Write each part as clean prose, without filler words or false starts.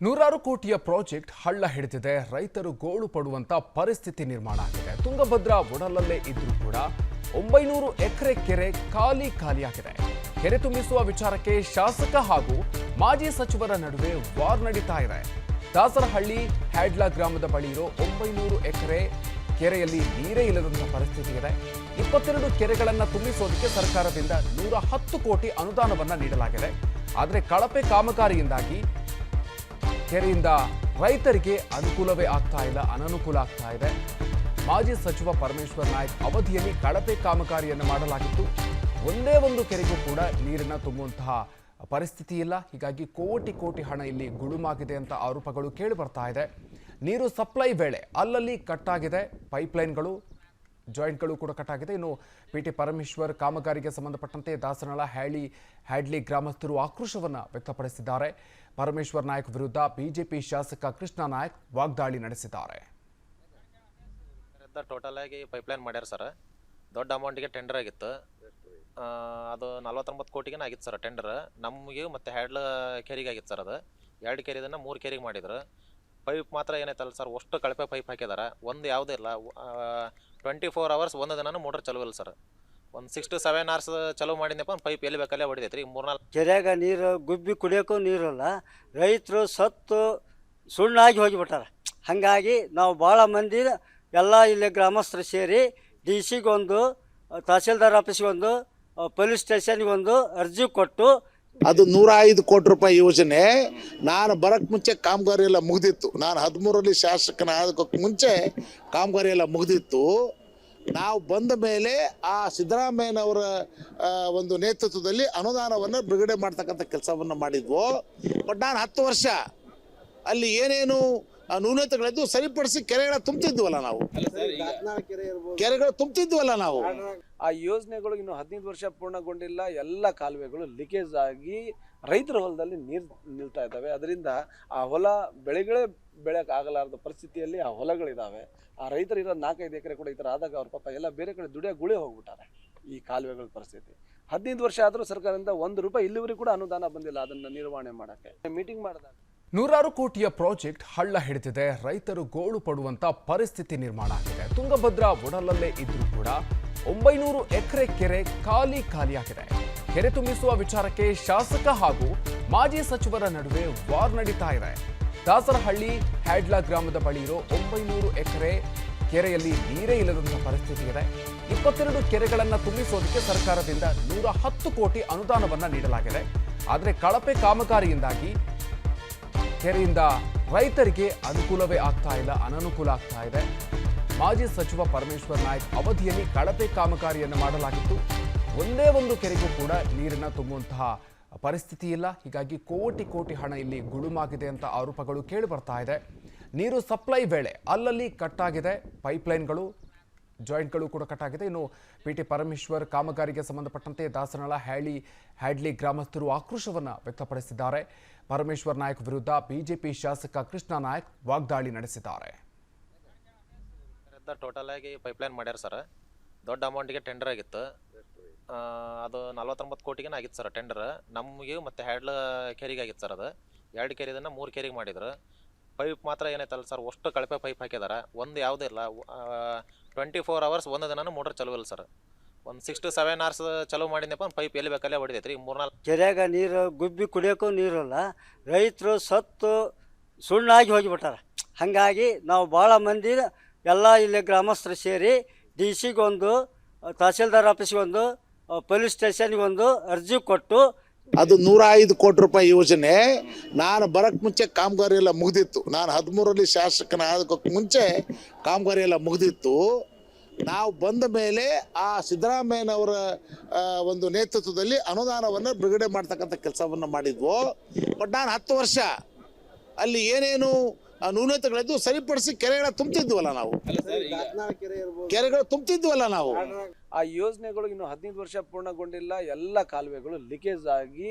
ನೂರಾರು ಕೋಟಿಯ ಪ್ರಾಜೆಕ್ಟ್ ಹಳ್ಳ ಹಿಡಿದಿದೆ. ರೈತರು ಗೋಳು ಪಡುವಂತ ಪರಿಸ್ಥಿತಿ ನಿರ್ಮಾಣ ಆಗಿದೆ. ತುಂಗಭದ್ರಾ ಒಡಲಲ್ಲೇ ಇದ್ರೂ ಕೂಡ 900 ಎಕರೆ ಕೆರೆ ಖಾಲಿಯಾಗಿದೆ. ಕೆರೆ ತುಂಬಿಸುವ ವಿಚಾರಕ್ಕೆ ಶಾಸಕ ಹಾಗೂ ಮಾಜಿ ಸಚಿವರ ನಡುವೆ ವಾರ್ ನಡೀತಾ ಇದೆ. ದಾಸರಹಳ್ಳಿ ಹ್ಯಾಡ್ಲಾ ಗ್ರಾಮದ ಬಳಿ ಇರೋ 900 ಎಕರೆ ಕೆರೆಯಲ್ಲಿ ನೀರೇ ಇಲ್ಲದಂತಹ ಪರಿಸ್ಥಿತಿ ಇದೆ. 22 ಕೆರೆಗಳನ್ನು ತುಂಬಿಸೋದಕ್ಕೆ ಸರ್ಕಾರದಿಂದ 110 ಕೋಟಿ ಅನುದಾನವನ್ನ ನೀಡಲಾಗಿದೆ. ಆದರೆ ಕಳಪೆ ಕಾಮಗಾರಿಯಿಂದಾಗಿ ಕೆರೆಯಿಂದ ರೈತರಿಗೆ ಅನುಕೂಲವೇ ಆಗ್ತಾ ಇಲ್ಲ, ಅನನುಕೂಲ ಆಗ್ತಾ ಇದೆ. ಮಾಜಿ ಸಚಿವ ಪರಮೇಶ್ವರ್ ನಾಯ್ಕ್ ಅವಧಿಯಲ್ಲಿ ಕಳಪೆ ಕಾಮಗಾರಿಯನ್ನು ಮಾಡಲಾಗಿತ್ತು. ಒಂದೇ ಒಂದು ಕೆರೆಗೂ ಕೂಡ ನೀರನ್ನು ತುಂಬುವಂತಹ ಪರಿಸ್ಥಿತಿ ಇಲ್ಲ. ಹೀಗಾಗಿ ಕೋಟಿ ಹಣ ಇಲ್ಲಿ ಗುಳುಮಾಗಿದೆ ಅಂತ ಆರೋಪಗಳು ಕೇಳಿ ಬರ್ತಾ ಇದೆ. ನೀರು ಸಪ್ಲೈ ವೇಳೆ ಅಲ್ಲಲ್ಲಿ ಕಟ್ಟಾಗಿದೆ, ಪೈಪ್ಲೈನ್ಗಳು ಜಾಯಿಂಟ್ಗಳು ಕೂಡ ಕಟ್ಟಾಗಿದೆ. ಇನ್ನು ಪಿಟಿ ಪರಮೇಶ್ವರ್ ಕಾಮಗಾರಿಗೆ ಸಂಬಂಧಪಟ್ಟಂತೆ ದಾಸನಳ ಹ್ಯಾಡ್ಲಿ ಗ್ರಾಮಸ್ಥರು ಆಕ್ರೋಶವನ್ನು ವ್ಯಕ್ತಪಡಿಸಿದ್ದಾರೆ. ಪರಮೇಶ್ವರ್ ನಾಯ್ಕ್ ವಿರುದ್ಧ ಬಿಜೆಪಿ ಶಾಸಕ ಕೃಷ್ಣ ನಾಯ್ಕ್ ವಾಗ್ದಾಳಿ ನಡೆಸಿದ್ದಾರೆ. ಟೋಟಲ್ ಆಗಿ ಪೈಪ್ಲೈನ್ ಮಾಡ್ಯಾರ ಸರ್. ದೊಡ್ಡ ಅಮೌಂಟ್ಗೆ ಟೆಂಡರ್ ಆಗಿತ್ತು. ಅದು 49 ಕೋಟಿಗೆ ಆಗಿತ್ತು ಸರ್ ಟೆಂಡರ್. ನಮಗೆ ಮತ್ತು ಹ್ಯಾಡ್ಲ ಕೆರೆಗೆ ಆಗಿತ್ತು ಸರ್. ಅದು 2 ಕೆರೆದನ್ನು 3 ಕೆರೆಗೆ ಮಾಡಿದ್ರು. ಪೈಪ್ ಮಾತ್ರ ಏನೈತಲ್ಲ ಸರ್, ಅಷ್ಟು ಕಳಪೆ ಪೈಪ್ ಹಾಕಿದಾರ. ಒಂದು ಯಾವುದೂ ಇಲ್ಲ. 24 ಅವರ್ಸ್ ಒಂದು ದಿನ ಮೋಟರ್ ಚಲೋ ಇಲ್ಲ ಸರ್. ಒಂದು 6 to 7 hours ಚಲೋ ಮಾಡಿದ್ನಪ್ಪ ಒಂದು ಪೈಪ್ ಎಲ್ಲಿ ಬೇಕಲ್ಲೇ ಹೊಡಿತೈತ್ರಿ. 3-4 ಕೆರೆಯಾಗ ನೀರು ಗುಬ್ಬಿ ಕುಡಿಯೋಕ್ಕೂ ನೀರಿಲ್ಲ. ರೈತರು ಸತ್ತು ಸುಣ್ಣಾಗಿ ಹೋಗಿಬಿಟ್ಟಾರ. ಹಾಗಾಗಿ ನಾವು ಭಾಳ ಮಂದಿ ಎಲ್ಲ ಇಲ್ಲಿ ಗ್ರಾಮಸ್ಥರು ಸೇರಿ DC-ಗೊಂದು, ತಹಸೀಲ್ದಾರ್ ಆಫೀಸ್ಗೊಂದು, ಪೊಲೀಸ್ ಸ್ಟೇಷನ್ಗೊಂದು ಅರ್ಜಿ ಕೊಟ್ಟು ಅದು 105 ಕೋಟಿ ರೂಪಾಯಿ ಯೋಜನೆ. ನಾನು ಬರಕ್ಕೆ ಮುಂಚೆ ಕಾಮಗಾರಿ ಎಲ್ಲ ಮುಗಿದಿತ್ತು. ನಾನು 13ರಲ್ಲಿ ಶಾಸಕನಾಗೋಕ್ಕೆ ಮುಂಚೆ ಕಾಮಗಾರಿ ಎಲ್ಲ ಮುಗಿದಿತ್ತು. ನಾವು ಬಂದ ಮೇಲೆ ಆ ಸಿದ್ದರಾಮಯ್ಯನವರ ಒಂದು ನೇತೃತ್ವದಲ್ಲಿ ಅನುದಾನವನ್ನು ಬಿಡುಗಡೆ ಮಾಡ್ತಕ್ಕಂಥ ಕೆಲಸವನ್ನು ಮಾಡಿದ್ವು. ಬಟ್ ನಾನು 10 ವರ್ಷ ಅಲ್ಲಿ ಏನೇನು ನ್ಯೂನತೆಗಳಿದ್ದು ಸರಿಪಡಿಸಿ ಕೆರೆಗಳ ತುಂಬ್ತಿದ್ವಲ್ಲ ನಾವು, ಕೆರೆಗಳು ತುಂಬ್ತಿದ್ವಲ್ಲ ನಾವು. ಆ ಯೋಜನೆಗಳು ಇನ್ನು 15 ವರ್ಷ ಪೂರ್ಣಗೊಂಡಿಲ್ಲ. ಎಲ್ಲ ಕಾಲುವೆಗಳು ಲೀಕೇಜ್ ಆಗಿ ರೈತರ ಹೊಲದಲ್ಲಿ ನೀರು ನಿಲ್ತಾ ಇದ್ದಾವೆ. ಅದರಿಂದ ಆ ಹೊಲ ಬೆಳೆಯಕ್ಕೆ ಆಗಲಾರದ ಪರಿಸ್ಥಿತಿಯಲ್ಲಿ ಆ ಹೊಲಗಳಿದ್ದಾವೆ. ಆ ರೈತರು ಇರೋ 4-5 ಎಕರೆ ಕೂಡ ಈ ಥರ ಆದಾಗ ಅವ್ರ ಪಾಪ ಎಲ್ಲ ಬೇರೆ ಕಡೆ ಗುಳೆ ಹೋಗ್ಬಿಟ್ಟಾರೆ. ಈ ಕಾಲುವೆಗಳ ಪರಿಸ್ಥಿತಿ 15 ವರ್ಷ ಆದರೂ ಸರ್ಕಾರದಿಂದ ₹1 ಇಲ್ಲಿವರೆಗೂ ಕೂಡ ಅನುದಾನ ಬಂದಿಲ್ಲ ಅದನ್ನು ನಿರ್ವಹಣೆ ಮಾಡೋಕ್ಕೆ. ಮೀಟಿಂಗ್ ಮಾಡಿದಾಗ ನೂರಾರು ಕೋಟಿಯ ಪ್ರಾಜೆಕ್ಟ್ ಹಳ್ಳ ಹಿಡಿದಿದೆ. ರೈತರು ಗೋಳು ಪಡುವಂತ ಪರಿಸ್ಥಿತಿ ನಿರ್ಮಾಣ ಆಗಿದೆ. ತುಂಗಭದ್ರಾ ಒಡಲಲ್ಲೇ ಇದ್ರೂ ಕೂಡ 900 ಎಕರೆ ಕೆರೆ ಖಾಲಿಯಾಗಿದೆ. ಕೆರೆ ತುಂಬಿಸುವ ವಿಚಾರಕ್ಕೆ ಶಾಸಕ ಹಾಗೂ ಮಾಜಿ ಸಚಿವರ ನಡುವೆ ವಾರ್ ನಡೀತಾ ಇದೆ. ದಾಸರಹಳ್ಳಿ ಹ್ಯಾಡ್ಲಾ ಗ್ರಾಮದ ಬಳಿ ಇರೋ 900 ಎಕರೆ ಕೆರೆಯಲ್ಲಿ ನೀರೇ ಇಲ್ಲದಂತಹ ಪರಿಸ್ಥಿತಿ ಇದೆ. 22 ಕೆರೆಗಳನ್ನು ತುಂಬಿಸೋದಕ್ಕೆ ಸರ್ಕಾರದಿಂದ 110 ಕೋಟಿ ಅನುದಾನವನ್ನ ನೀಡಲಾಗಿದೆ. ಆದರೆ ಕಳಪೆ ಕಾಮಗಾರಿಯಿಂದಾಗಿ ಕೆರೆಯಿಂದ ರೈತರಿಗೆ ಅನುಕೂಲವೇ ಆಗ್ತಾ ಇಲ್ಲ, ಅನನುಕೂಲ ಆಗ್ತಾ ಇದೆ. ಮಾಜಿ ಸಚಿವ ಪರಮೇಶ್ವರ್ ನಾಯ್ಕ್ ಅವಧಿಯಲ್ಲಿ ಕಳಪೆ ಕಾಮಗಾರಿಯನ್ನು ಮಾಡಲಾಗಿತ್ತು. ಒಂದೇ ಒಂದು ಕೆರೆಗೂ ಕೂಡ ನೀರನ್ನು ತುಂಬುವಂತಹ ಪರಿಸ್ಥಿತಿ ಇಲ್ಲ. ಹೀಗಾಗಿ ಕೋಟಿ ಹಣ ಇಲ್ಲಿ ಗುಳುಮಾಗಿದೆ ಅಂತ ಆರೋಪಗಳು ಕೇಳಿ ಬರ್ತಾ ಇದೆ. ನೀರು ಸಪ್ಲೈ ವೇಳೆ ಅಲ್ಲಲ್ಲಿ ಕಟ್ಟಾಗಿದೆ, ಪೈಪ್ಲೈನ್ಗಳು ಜಾಯಿಂಟ್ಗಳು ಕೂಡ ಕಟ್ಟಾಗಿದೆ. ಇನ್ನು ಪಿಟಿ ಪರಮೇಶ್ವರ್ ಕಾಮಗಾರಿಗೆ ಸಂಬಂಧಪಟ್ಟಂತೆ ದಾಸನಳ ಹ್ಯಾಡ್ಲಿ ಗ್ರಾಮಸ್ಥರು ಆಕ್ರೋಶವನ್ನು ವ್ಯಕ್ತಪಡಿಸಿದ್ದಾರೆ. ಪರಮೇಶ್ವರ್ ನಾಯ್ಕ್ ವಿರುದ್ಧ ಬಿಜೆಪಿ ಶಾಸಕ ಕೃಷ್ಣ ನಾಯ್ಕ್ ವಾಗ್ದಾಳಿ ನಡೆಸಿದ್ದಾರೆ. ಟೋಟಲ್ ಆಗಿ ಪೈಪ್ಲೈನ್ ಮಾಡ್ಯಾರ ಸರ್. ದೊಡ್ಡ ಅಮೌಂಟ್ಗೆ ಟೆಂಡರ್ ಆಗಿತ್ತು. ಅದು 49 ಕೋಟಿಗೆ ಆಗಿತ್ತು ಸರ್ ಟೆಂಡರ್. ನಮಗೆ ಮತ್ತು ಹ್ಯಾಡ್ಲ ಕೆರೆಗೆ ಆಗಿತ್ತು ಸರ್. ಅದು 2 ಕೆರೆದನ್ನು 3 ಕೆರೆಗೆ ಮಾಡಿದ್ರು. ಪೈಪ್ ಮಾತ್ರ ಏನೈತಲ್ಲ ಸರ್, ಅಷ್ಟು ಕಳಪೆ ಪೈಪ್ ಹಾಕಿದಾರ. ಒಂದು ಯಾವುದೂ ಇಲ್ಲ. 24 ಅವರ್ಸ್ ಒಂದು ದಿನ ಮೋಟರ್ ಚಲೋ ಇಲ್ಲ ಸರ್. ಒಂದು 6 to 7 hours ಚಲೋ ಮಾಡಿದ್ನಪ್ಪ ಒಂದು ಪೈಪ್ ಎಲ್ಲಿ ಬೇಕಲ್ಲೇ ಹೊಡಿತೈತ್ರಿ. 3-4 ಕೆರೆಯಾಗ ನೀರು ಗುಬ್ಬಿ ಕುಡಿಯೋಕ್ಕೂ ನೀರಿಲ್ಲ. ರೈತರು ಸತ್ತು ಸುಣ್ಣಾಗಿ ಹೋಗಿಬಿಟ್ಟಾರ. ಹಾಗಾಗಿ ನಾವು ಭಾಳ ಮಂದಿ ಎಲ್ಲ ಇಲ್ಲಿ ಗ್ರಾಮಸ್ಥರು ಸೇರಿ DC-ಗೊಂದು, ತಹಸೀಲ್ದಾರ್ ಆಫೀಸ್ಗೊಂದು, ಪೊಲೀಸ್ ಸ್ಟೇಷನ್ಗೊಂದು ಅರ್ಜಿ ಕೊಟ್ಟು ಅದು 105 ಕೋಟಿ ರೂಪಾಯಿ ಯೋಜನೆ. ನಾನು ಬರಕ್ಕೆ ಮುಂಚೆ ಕಾಮಗಾರಿ ಎಲ್ಲ ಮುಗಿದಿತ್ತು. ನಾನು 13ರಲ್ಲಿ ಶಾಸಕನಾಗೋಕ್ಕೆ ಮುಂಚೆ ಕಾಮಗಾರಿ ಎಲ್ಲ ಮುಗಿದಿತ್ತು. ನಾವು ಬಂದ ಮೇಲೆ ಆ ಸಿದ್ದರಾಮಯ್ಯನವರ ಒಂದು ನೇತೃತ್ವದಲ್ಲಿ ಅನುದಾನವನ್ನು ಬಿಡುಗಡೆ ಮಾಡ್ತಕ್ಕಂಥ ಕೆಲಸವನ್ನು ಮಾಡಿದ್ವು. ಬಟ್ ನಾನು 10 ವರ್ಷ ಅಲ್ಲಿ ಏನೇನು ನ್ಯೂನತೆಗಳಿದ್ದು ಸರಿಪಡಿಸಿ ಕೆರೆಗಳ ತುಂಬ್ತಿದ್ವಲ್ಲ ನಾವು, ಕೆರೆಗಳು ತುಂಬ್ತಿದ್ವಲ್ಲ ನಾವು. ಆ ಯೋಜನೆಗಳು ಇನ್ನು 15 ವರ್ಷ ಪೂರ್ಣಗೊಂಡಿಲ್ಲ. ಎಲ್ಲ ಕಾಲುವೆಗಳು ಲೀಕೇಜ್ ಆಗಿ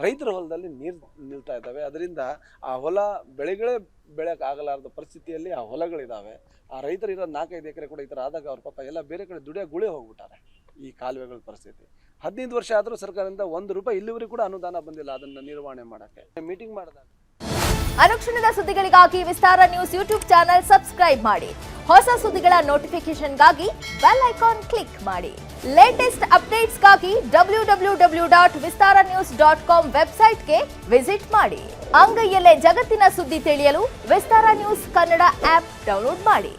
ರೈತರ ಹೊಲದಲ್ಲಿ ನೀರು ನಿಲ್ತಾ ಇದ್ದಾವೆ. ಅದರಿಂದ ಆ ಹೊಲ ಬೆಳೆಯಕ್ಕೆ ಆಗಲಾರದ ಪರಿಸ್ಥಿತಿಯಲ್ಲಿ ಆ ಹೊಲಗಳಿದ್ದಾವೆ. ಆ ರೈತರು ಇರೋ 4-5 ಎಕರೆ ಕೂಡ ಈ ಥರ ಆದಾಗ ಅವ್ರ ಪಾಪ ಎಲ್ಲ ಬೇರೆ ಕಡೆ ಗುಳೆ ಹೋಗ್ಬಿಟ್ಟಾರೆ. ಈ ಕಾಲುವೆಗಳ ಪರಿಸ್ಥಿತಿ 15 ವರ್ಷ ಆದರೂ ಸರ್ಕಾರದಿಂದ ₹1 ಇಲ್ಲಿವರೆಗೂ ಕೂಡ ಅನುದಾನ ಬಂದಿಲ್ಲ ಅದನ್ನು ನಿರ್ವಹಣೆ ಮಾಡೋಕ್ಕೆ. ಮೀಟಿಂಗ್ ಮಾಡಿದಾಗ ಅನುಕ್ಷಣದ ಸುದ್ದಿಗಳಿಗಾಗಿ ವಿಸ್ತಾರ ನ್ಯೂಸ್ ಯೂಟ್ಯೂಬ್ ಚಾನೆಲ್ ಸಬ್ಸ್ಕ್ರೈಬ್ ಮಾಡಿ. ಹೊಸ ಸುದ್ದಿಗಳ ನೋಟಿಫಿಕೇಶನ್ಗಾಗಿ ಬೆಲ್ ಐಕಾನ್ ಕ್ಲಿಕ್ ಮಾಡಿ. ಲೇಟೆಸ್ಟ್ ಅಪ್ಡೇಟ್ಸ್ಗಾಗಿ www.vistaranews.com ವೆಬ್ಸೈಟ್ಗೆ ವಿಸಿಟ್ ಮಾಡಿ. ಅಂಗೈಯಲ್ಲೇ ಜಗತ್ತಿನ ಸುದ್ದಿ ತಿಳಿಯಲು ವಿಸ್ತಾರ ನ್ಯೂಸ್ ಕನ್ನಡ ಆಪ್ ಡೌನ್ಲೋಡ್ ಮಾಡಿ.